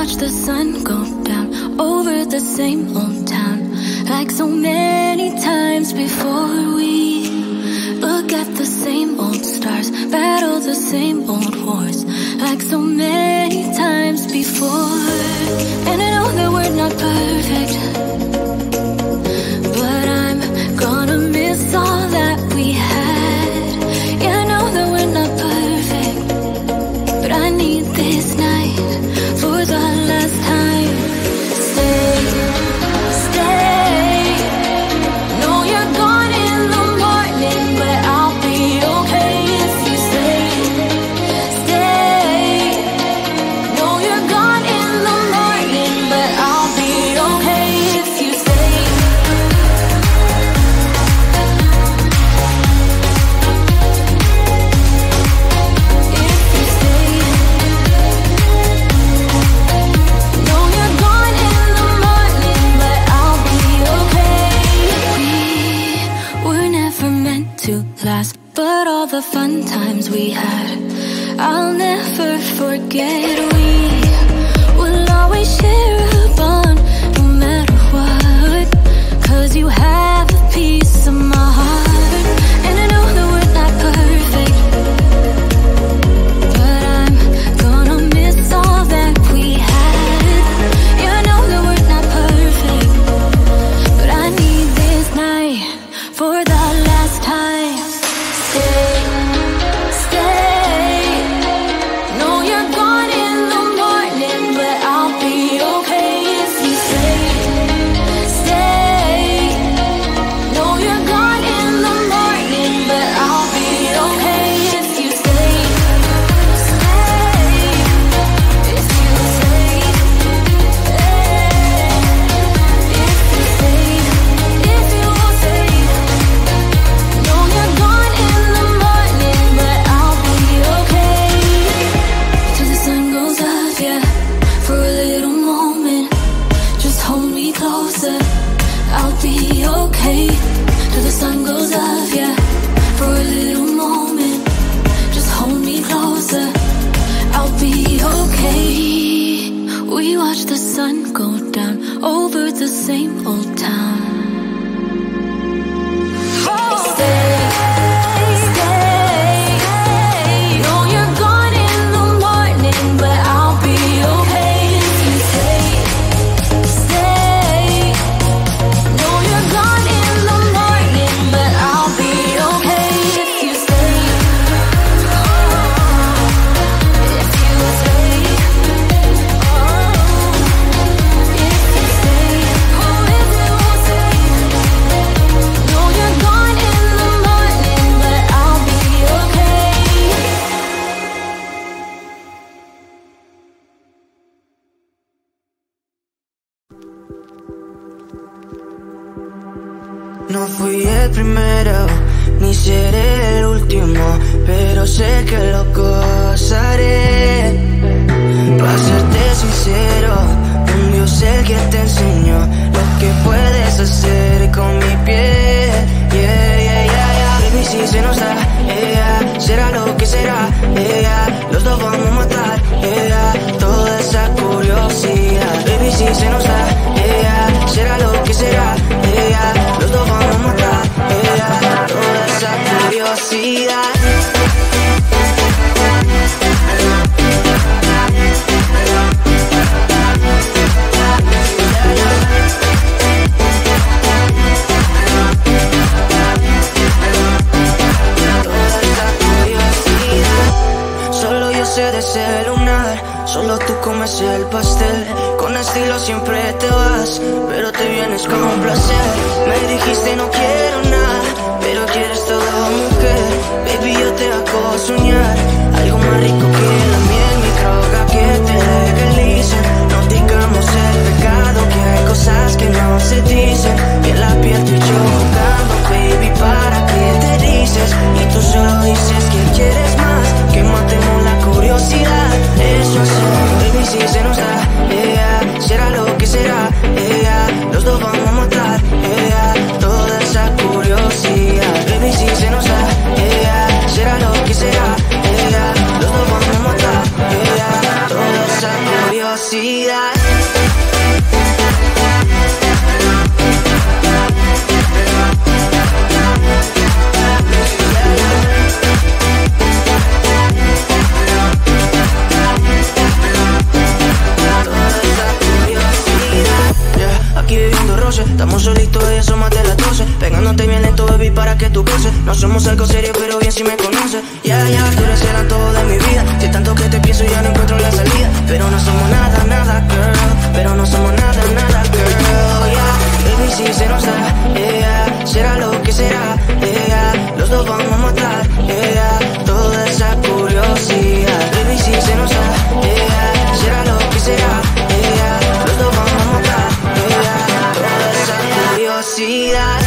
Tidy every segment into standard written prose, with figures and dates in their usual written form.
watch the sun go down over the same old town, like so many times before. We look at the same old stars, battle the same old wars, like so many times before. And I know that we're not perfect, but I'm gonna miss all that we had. Yeah, I know that we're not perfect, but I need this night for the last time. Stay, stay. Know you're gone in the morning, but I'll be okay if you stay. Stay. Know you're gone in the morning, but I'll be okay if you stay. If you stay. Know you're gone in the morning, but I'll be okay. We were never meant to last, but all the fun times we had, I'll never forget. We will always share a bond, no matter what, 'cause you have a piece of my heart. And I know that we're not perfect, but I'm gonna miss all that we had. Yeah, I know that we're not perfect, but I need this night for the last time. Stay, stay. Know you're gone in the morning, but I'll be okay if you stay. Stay. Know you're gone in the morning, but I'll be okay if you stay. Stay. If you stay. If you stay. If you stay. Know you're gone in the morning, but I'll be okay. Till the sun goes up, yeah, for a little moment. Just hold me closer, I'll be okay. Till the sun goes up, yeah, for a little moment. Just hold me closer, I'll be okay. We watch the sun go down over the same old town. Stay, stay. Know you're gone in the morning, but I'll be okay if you stay. Stay. Know you're gone in the morning, but I'll be okay if you stay. If you stay. If you stay. Oh, if you stay. Know you're gone in the morning, but I'll be okay. No fui el primero, ni seré el último, pero sé que lo gozaré. Para serte sincero, un Dios el que te enseñó lo que puedes hacer con mi piel. Yeah, yeah, yeah, yeah. Baby, si se nos da, yeah, será lo que será, yeah. Los dos vamos a matar, yeah, toda esa curiosidad. Baby, si se nos da, yeah, será lo que será, yeah. Los dos vamos a matar, yeah, toda esa curiosidad. Solo yo sé de ese lunar, solo tú comes el pastel. Con estilo siempre te vas, pero te vienes con un placer. Me dijiste no quiero nada, pero quieres todo, mujer. Baby, yo te hago soñar algo más rico que la miel, mi droga que te legalicen. No digamos el pecado, que hay cosas que no se dicen. Y en la piel tú y yo jugando, baby, ¿para qué te dices? Y tú solo dices que quieres más, que matemos la curiosidad. Eso hacemos, baby, si se nos da, yeah, será lo que será, yeah. Los dos vamos a matar, yeah, toda esa curiosidad. Baby, si se nos da, yeah, será lo que será, yeah. Los dos vamos a somos algo serio, pero bien si me conoces. Ya, tú eres el antojo de mi vida. De tanto que te pienso ya no encuentro la salida. Pero no somos nada, nada, girl. Pero no somos nada, nada, girl. Yeah, baby, si se nos da, yeah. Será lo que será, yeah. Los dos vamos a matar, yeah. Toda esa curiosidad. Baby, si se nos da, yeah. Será lo que será, yeah. Los dos vamos a matar, yeah. Toda esa curiosidad.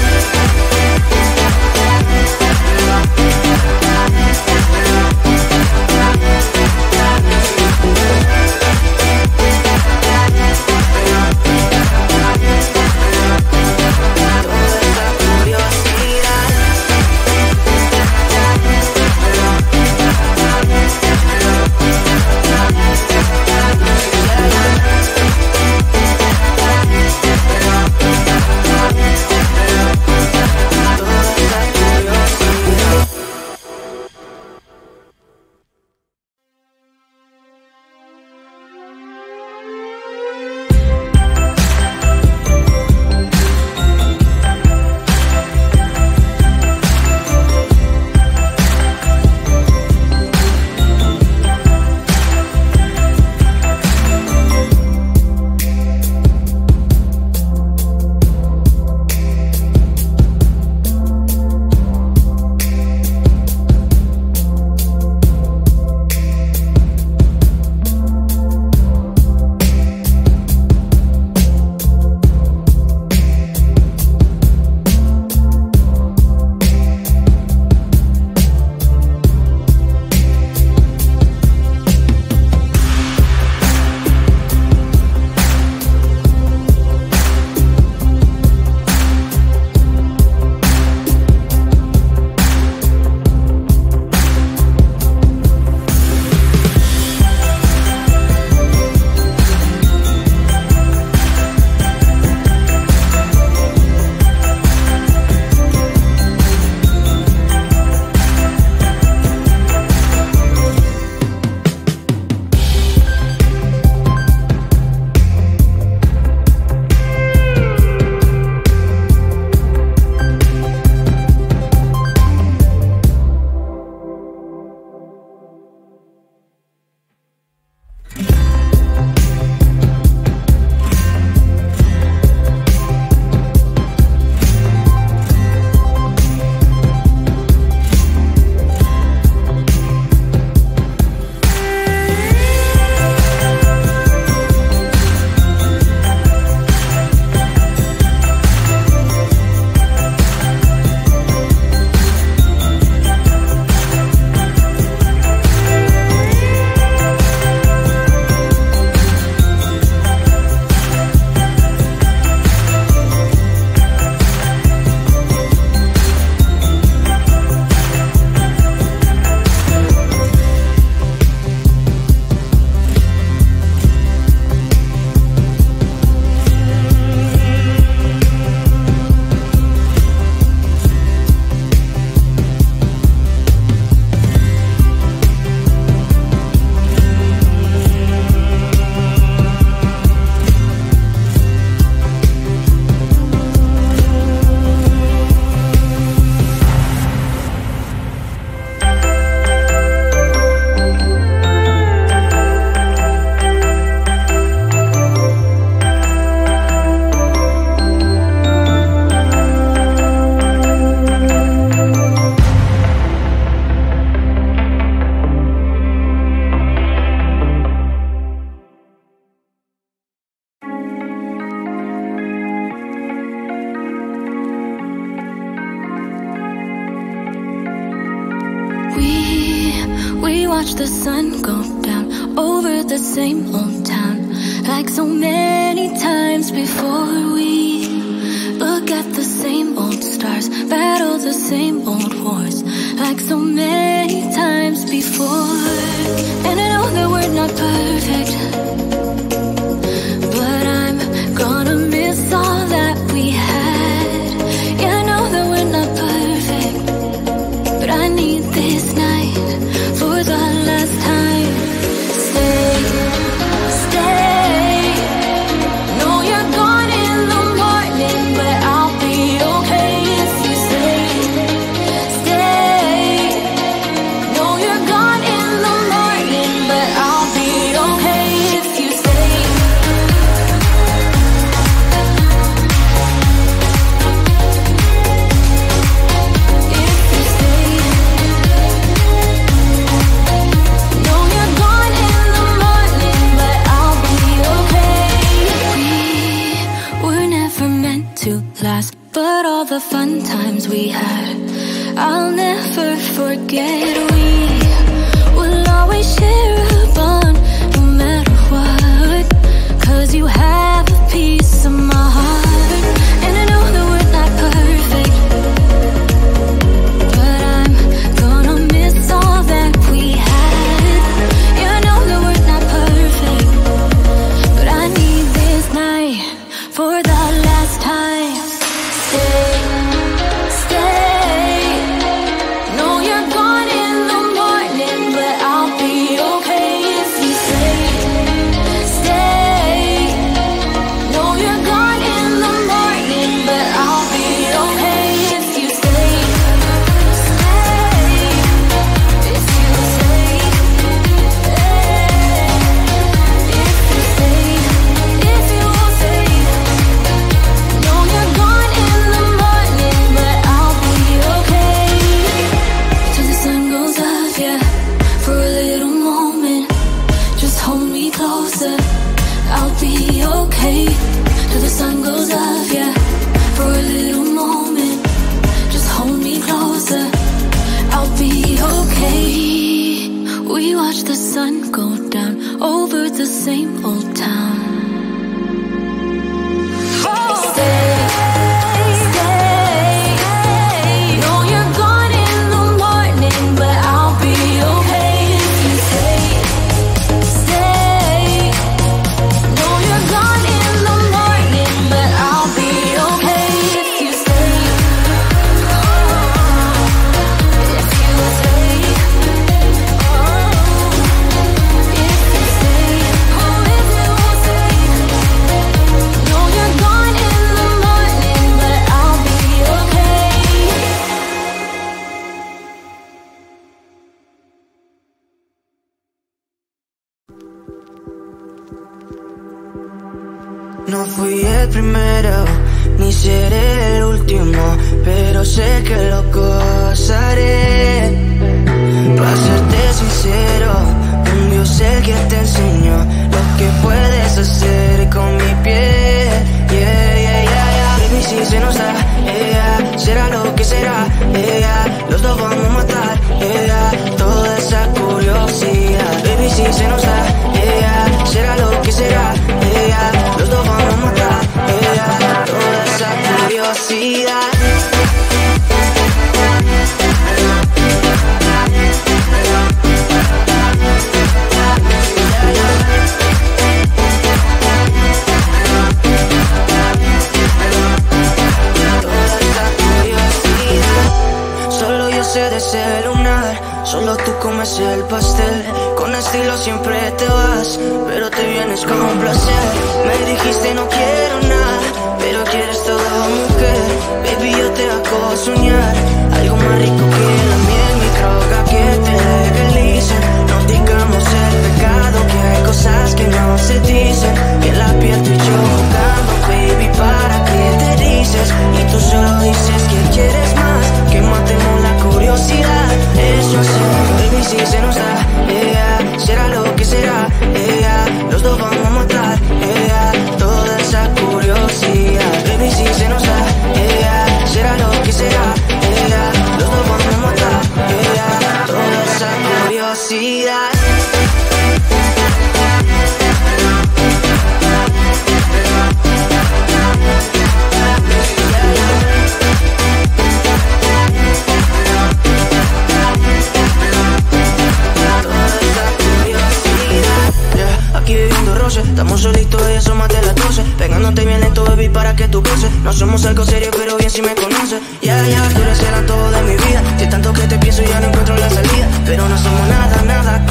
We watch the sun go down over the same old town, like so many times before. We look at the same old stars, battle the same old wars, like so many times before. And I know that we're not perfect, but I'm gonna miss all that we had. Yeah, I know that we're not perfect, but I need this night for the last time. Stay, stay. Know you're gone in the morning, but I'll be okay if you stay. Stay, I'll never forget. We will always share a bond, no matter what. 'Cause you have a piece of my heart. And I know that we're not perfect, but I'm gonna miss all that we had. Yeah, I know that we're not perfect, but I need this night for the last time. Stay, stay. No, you're gone in the morning, but I'll be okay if you stay. Stay. No, you're gone in the morning, but I'll be okay if you stay. Stay. If you stay. If you stay. If you stay. No, you're gone in the morning, but I'll be okay. Till the sun goes up, yeah, for a little moment. Just hold me closer, I'll be okay. Till the sun goes up, yeah, for a little moment. Just hold me closer, I'll be okay. We watch the sun go down over the same old town. Stay, stay. No, you're gone in the morning, but I'll be okay if you stay. Stay. No, you're gone in the morning, but I'll be okay if you stay. If you stay. If you stay. Oh, if you stay. No, you're gone in the morning, but I'll be okay. No fui el primero, ni seré el último, pero sé que lo gozaré. Para serte sincero, un Dios el que te enseñó lo que puedes hacer con mi piel. Yeah, yeah, yeah, yeah. Baby, si se nos da, yeah, será lo que será, yeah. Los dos vamos a matar, yeah, toda esa curiosidad. Baby, si se nos da, yeah, será lo que será, yeah. Los dos vamos a matar, yeah, toda esa curiosidad. Solo yo sé desayunar, solo tú comes el pastel. Con estilo siempre te vas, pero te vienes con un placer. Me dijiste no quiero nada, pero quieres toda mujer. Baby, yo te hago soñar algo más rico que la miel, mi droga que te legalice. No digamos el pecado, que hay cosas que no se dicen. Que la piel tú y yo jugando, baby, ¿para qué te dices? Y tú solo dices que quieres más, que matemos la curiosidad. Eso sí, baby, si se nos da, yeah, será lo que será, yeah. Los dos vamos a matar, yeah, toda esa curiosidad. Baby, si se nos da, yeah, será lo que será, yeah. Los dos vamos a matar, yeah, toda esa curiosidad. Aquí viviendo roce, estamos solitos y eso más de las 12. Pegándote bien lento, baby, para que tú goces. No somos algo serio, pero bien si me conoces. Ya, tú eres el antojo de mi vida. Si tanto que te pienso ya no encuentro la salida. Pero no somos nada, nada,